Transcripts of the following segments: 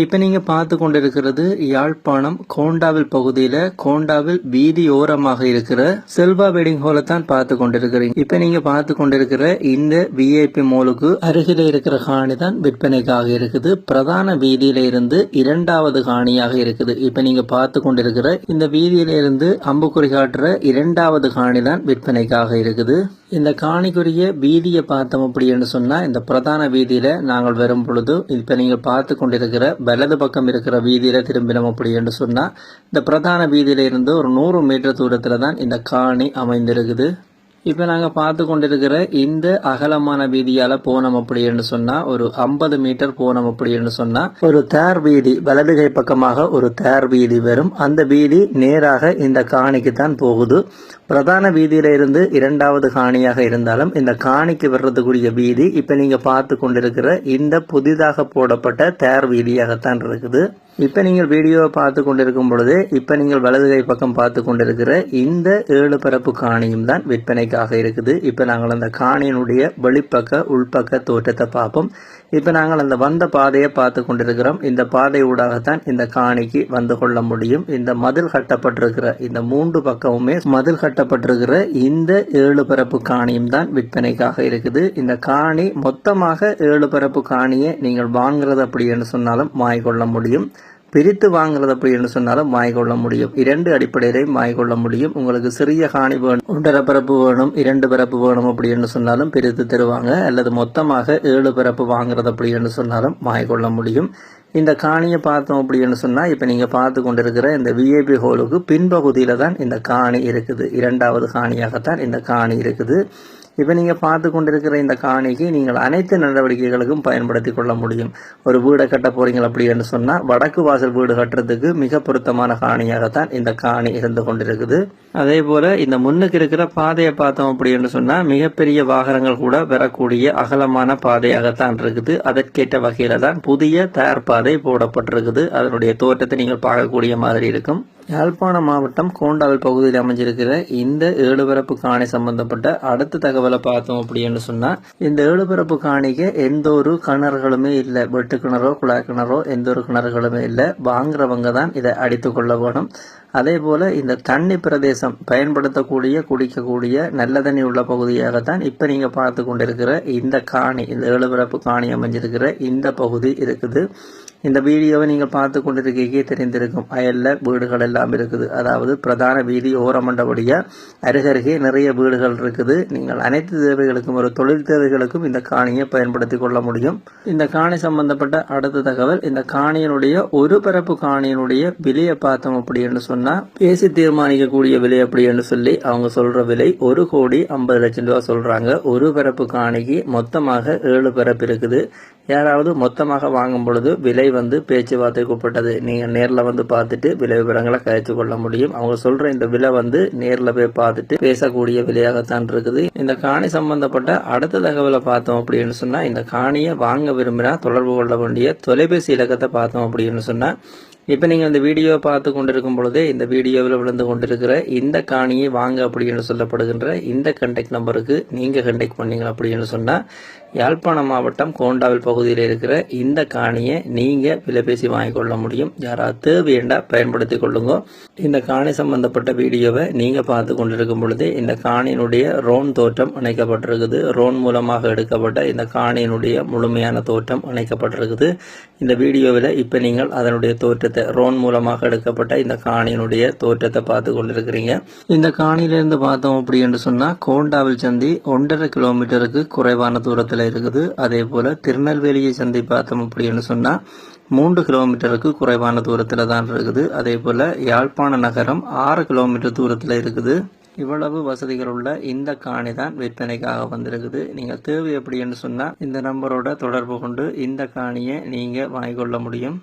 இப்போ நீங்கள் பார்த்து கொண்டிருக்கிறது யாழ்ப்பாணம் கோண்டாவில் பகுதியில் கோண்டாவில் வீதி ஓரமாக இருக்கிற செல்வா வெட்டிங் ஹாலை தான் பார்த்து கொண்டிருக்கிறீங்க. இப்போ நீங்கள் பார்த்து கொண்டிருக்கிற இந்த விஐபி மாலுக்கு அருகில் இருக்கிற காணி தான் விற்பனைக்காக இருக்குது. பிரதான வீதியில இருந்து இரண்டாவது காணியாக இருக்குது. இப்போ நீங்க பார்த்து கொண்டிருக்கிற இந்த வீதியில இருந்து அம்புக்குறி காட்டுற இரண்டாவது காணி தான் விற்பனைக்காக இருக்குது. இந்த காணிக்குரிய வீதியை பார்த்தோம் அப்படின்னு சொன்னா இந்த பிரதான வீதியில நாங்கள் வரும் பொழுது இப்ப நீங்க பார்த்து கொண்டிருக்கிற வலது பக்கம் இருக்கிற வீதியில திரும்பினோம் அப்படின்னு சொன்னா இந்த பிரதான வீதியில இருந்து ஒரு 100 மீட்டர் தூரத்துல தான் இந்த காணி அமைந்திருக்குது. இப்போ நாங்கள் பார்த்து கொண்டிருக்கிற இந்த அகலமான வீதியால் போனோம் அப்படின்னு சொன்னால் ஒரு 50 மீட்டர் போனோம் அப்படின்னு சொன்னால் ஒரு தேர் வீதி வலதுகை பக்கமாக ஒரு தேர் வீதி வரும். அந்த வீதி நேராக இந்த காணிக்கு தான் போகுது. பிரதான வீதியில இருந்து இரண்டாவது காணியாக இருந்தாலும் இந்த காணிக்கு வர்றதுக்குரிய வீதி இப்போ நீங்கள் பார்த்து கொண்டிருக்கிற இந்த புதிதாக போடப்பட்ட தேர் வீதியாகத்தான் இருக்குது. இப்போ நீங்கள் வீடியோவை பார்த்து கொண்டிருக்கும் பொழுது இப்போ நீங்கள் வலதுகை பக்கம் பார்த்து கொண்டிருக்கிற இந்த 7 பரப்பு காணியும் தான் விற்பனைக்காக இருக்குது. இப்போ நாங்கள் அந்த காணியினுடைய வெளிப்பக்க உள்பக்க தோற்றத்தை பார்ப்போம். இப்போ நாங்கள் அந்த வந்த பாதையை பார்த்து கொண்டிருக்கிறோம். இந்த பாதை ஊடாகத்தான் இந்த காணிக்கு வந்து கொள்ள முடியும். இந்த மதில் கட்டப்பட்டிருக்கிற இந்த 3 பக்கமுமே மதில் கட்டப்பட்டிருக்கிற இந்த 7 பரப்பு காணியும் தான் விற்பனைக்காக இருக்குது. இந்த காணி மொத்தமாக 7 பரப்பு காணியை நீங்கள் வாங்குறது அப்படின்னு சொன்னாலும் வாங்கிக்கொள்ள முடியும். பிரித்து வாங்குறது அப்படின்னு சொன்னாலும் வாங்கிக்கொள்ள முடியும். 2 அடிப்படையிலையும் வாங்கிக்கொள்ள முடியும். உங்களுக்கு சிறிய காணி வேணும், 1.5 பரப்பு வேணும், 2 பரப்பு வேணும் அப்படின்னு சொன்னாலும் பிரித்து தருவாங்க. அல்லது மொத்தமாக 7 பரப்பு வாங்குறது அப்படின்னு சொன்னாலும் வாங்கிக்கொள்ள முடியும். இந்த காணியை பார்த்தோம் அப்படின்னு சொன்னால் இப்போ நீங்கள் பார்த்து கொண்டிருக்கிற இந்த விஐபி ஹோலுக்கு பின்பகுதியில் தான் இந்த காணி இருக்குது. இரண்டாவது காணியாகத்தான் இந்த காணி இருக்குது. இப்போ நீங்கள் பார்த்து கொண்டிருக்கிற இந்த காணிக்கு நீங்கள் அனைத்து நடவடிக்கைகளுக்கும் பயன்படுத்தி கொள்ள முடியும். ஒரு வீடை கட்ட போறீங்க அப்படின்னு சொன்னால் வடக்கு வாசல் வீடு கட்டுறதுக்கு மிக பொருத்தமான காணியாகத்தான் இந்த காணி இருந்து கொண்டிருக்குது. அதே போல் இந்த முன்னுக்கு இருக்கிற பாதையை பார்த்தோம் அப்படின்னு சொன்னால் மிகப்பெரிய வாகனங்கள் கூட வரக்கூடிய அகலமான பாதையாகத்தான் இருக்குது. அதற்கேற்ற வகையில் தான் புதிய தயார் பாதை போடப்பட்டிருக்குது. அதனுடைய தோற்றத்தை நீங்கள் பார்க்கக்கூடிய மாதிரி இருக்கும். யாழ்ப்பாணம் மாவட்டம் கோண்டாவில் பகுதியில் அமைஞ்சிருக்கிற இந்த 7 பரப்பு காணி சம்பந்தப்பட்ட அடுத்த தகவலை பார்த்தோம் அப்படின்னு சொன்னா இந்த 7 பரப்பு காணிக்கு எந்த ஒரு கிணறுகளுமே இல்லை. வெட்டு கிணறோ குழாய் கிணறோ எந்த ஒரு கிணறுகளுமே இல்லை. வாங்குறவங்க தான் இதை அடித்து கொள்ள வேணும். அதே போல இந்த தண்ணி பிரதேசம் பயன்படுத்தக்கூடிய குடிக்கக்கூடிய நல்ல தண்ணி உள்ள பகுதியாகத்தான் இப்ப நீங்க பார்த்து கொண்டிருக்கிற இந்த காணி, இந்த 7 பரப்பு காணி அமைஞ்சிருக்கிற இந்த பகுதி இருக்குது. இந்த வீடியோவை நீங்கள் பார்த்து கொண்டிருக்கே தெரிந்திருக்கும். அயல்ல வீடுகள் எல்லாம் இருக்குது. அதாவது பிரதான வீதி ஓரமண்டபடியா அருகருகே நிறைய வீடுகள் இருக்குது. நீங்கள் அனைத்து தேவைகளுக்கும் ஒரு தொழில் தேவைகளுக்கும் இந்த காணியை பயன்படுத்தி கொள்ள முடியும். இந்த காணி சம்பந்தப்பட்ட அடுத்த தகவல், இந்த காணியினுடைய ஒரு பரப்பு காணியினுடைய விலையை பார்த்தோம் அப்படின்னு சொன்னா பேசி தீர்மானிக்கக்கூடிய விலை அப்படின்னு சொல்லி அவங்க சொல்ற விலை 1,50,00,000 ரூபாய் சொல்றாங்க. ஒரு பரப்பு காணிக்கு மொத்தமாக 7 பரப்பு இருக்குது. யாராவது மொத்தமாக வாங்கும் பொழுது விலை பேச்சுவார்த்தைக்கு உட்பட்டது. நீங்க நேர்ல பார்த்துட்டு விலை விவரங்களை கழித்து கொள்ள முடியும். அவங்க சொல்ற இந்த விலை நேர்ல போய் பார்த்துட்டு பேசக்கூடிய விலையாகத்தான் இருக்குது. இந்த காணி சம்பந்தப்பட்ட அடுத்த தகவலை பார்த்தோம் அப்படின்னு சொன்னா இந்த காணியை வாங்க விரும்பினா தொடர்பு கொள்ள வேண்டிய தொலைபேசி இலக்கத்தை பார்த்தோம் அப்படின்னு சொன்னா இப்போ நீங்கள் இந்த வீடியோவை பார்த்து கொண்டிருக்கும் பொழுதே இந்த வீடியோவில் விழுந்து கொண்டிருக்கிற இந்த காணியை வாங்க அப்படின்னு சொல்லப்படுகின்ற இந்த கண்டெக்ட் நம்பருக்கு நீங்கள் கண்டெக்ட் பண்ணீங்க அப்படின்னு சொன்னால் யாழ்ப்பாணம் மாவட்டம் கோண்டாவில் பகுதியில் இருக்கிற இந்த காணியை நீங்கள் விலை பேசி வாங்கிக்கொள்ள முடியும். யாராவது தேவையண்டா பயன்படுத்தி கொள்ளுங்க. இந்த காணி சம்பந்தப்பட்ட வீடியோவை நீங்கள் பார்த்து கொண்டிருக்கும் பொழுது இந்த காணியினுடைய ரோன் தோற்றம் இணைக்கப்பட்டிருக்குது. ரோன் மூலமாக எடுக்கப்பட்ட இந்த காணியினுடைய முழுமையான தோற்றம் இணைக்கப்பட்டிருக்குது. இந்த வீடியோவில் இப்போ நீங்கள் அதனுடைய தோற்றத்தை ரோன் மூலமாக எடுக்கப்பட்ட இந்த காணியினுடைய தோற்றத்தை பார்த்து கொண்டிருக்கிறீங்க. இந்த காணியிலிருந்து பார்த்தோம் அப்படின்னு சொன்னா கோண்டாவில் சந்தி 1.5 கிலோமீட்டருக்கு குறைவான தூரத்தில் இருக்குது. அதே போல திருநெல்வேலியை சந்தி பார்த்தோம் அப்படின்னு சொன்னா 3 கிலோமீட்டருக்கு குறைவான தூரத்துல தான் இருக்குது. அதே போல யாழ்ப்பாண நகரம் 6 கிலோமீட்டர் தூரத்துல இருக்குது. இவ்வளவு வசதிகள் உள்ள இந்த காணி தான் விற்பனைக்காக வந்திருக்குது. நீங்கள் தேவை அப்படின்னு சொன்னா இந்த நம்பரோட தொடர்பு கொண்டு இந்த காணியை நீங்க வாங்கிக்கொள்ள முடியும்.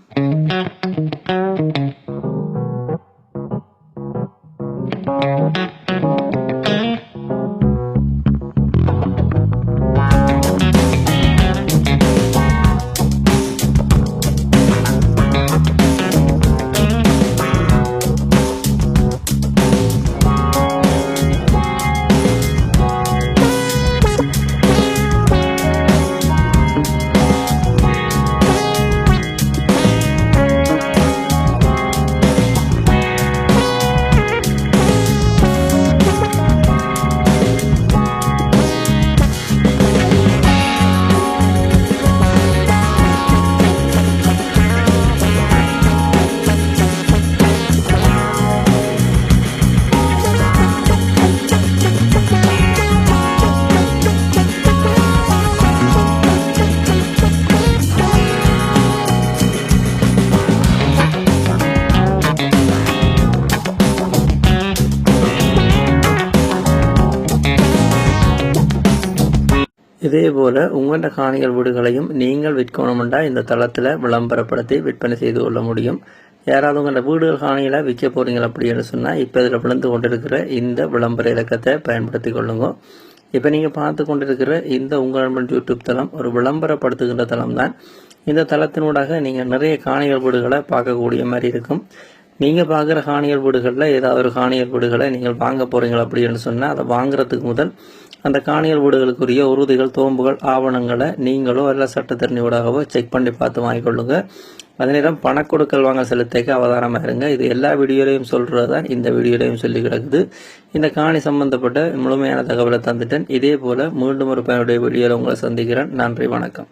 இதே போல் உங்களோட காணிகள் வீடுகளையும் நீங்கள் விற்கணுமெண்டா இந்த தளத்தில் விளம்பரப்படுத்தி விற்பனை செய்து கொள்ள முடியும். யாராவது உங்களோட வீடுகள் காணிகளை விற்க போகிறீங்க அப்படின்னு சொன்னால் இப்போ இதில் விழுந்து கொண்டிருக்கிற இந்த விளம்பர இலக்கத்தை பயன்படுத்தி கொள்ளுங்க. இப்போ நீங்கள் பார்த்து கொண்டிருக்கிற இந்த உங்கள் யூடியூப் தளம் ஒரு விளம்பரப்படுத்துகின்ற தளம் தான். இந்த தளத்தினூடாக நீங்கள் நிறைய காணிகள் வீடுகளை பார்க்கக்கூடிய மாதிரி இருக்கும். நீங்கள் பார்க்குற காணிகள் வீடுகளில் ஏதாவது ஒரு காணிகள் வீடுகளை நீங்கள் வாங்க போகிறீங்க அப்படின்னு சொன்னால் அதை வாங்குறதுக்கு முதல் அந்த காணிகள் வீடுகளுக்குரிய உறுதிகள், தோம்புகள், ஆவணங்களை நீங்களோ இல்லை சட்டத்தரணியோடாகவோ செக் பண்ணி பார்த்து வாங்கிக்கொள்ளுங்க. அதே நேரம் பணக்கொடுக்கல் வாங்க செலுத்தைக்கு அவதானமாக இருங்க. இது எல்லா வீடியோலையும் சொல்கிறது தான் இந்த வீடியோலையும் சொல்லி கிடக்குது. இந்த காணி சம்பந்தப்பட்ட முழுமையான தகவலை தந்துட்டேன். இதே போல் மீண்டும் ஒரு பயனுடைய வீடியோவில் உங்களை சந்திக்கிறேன். நன்றி, வணக்கம்.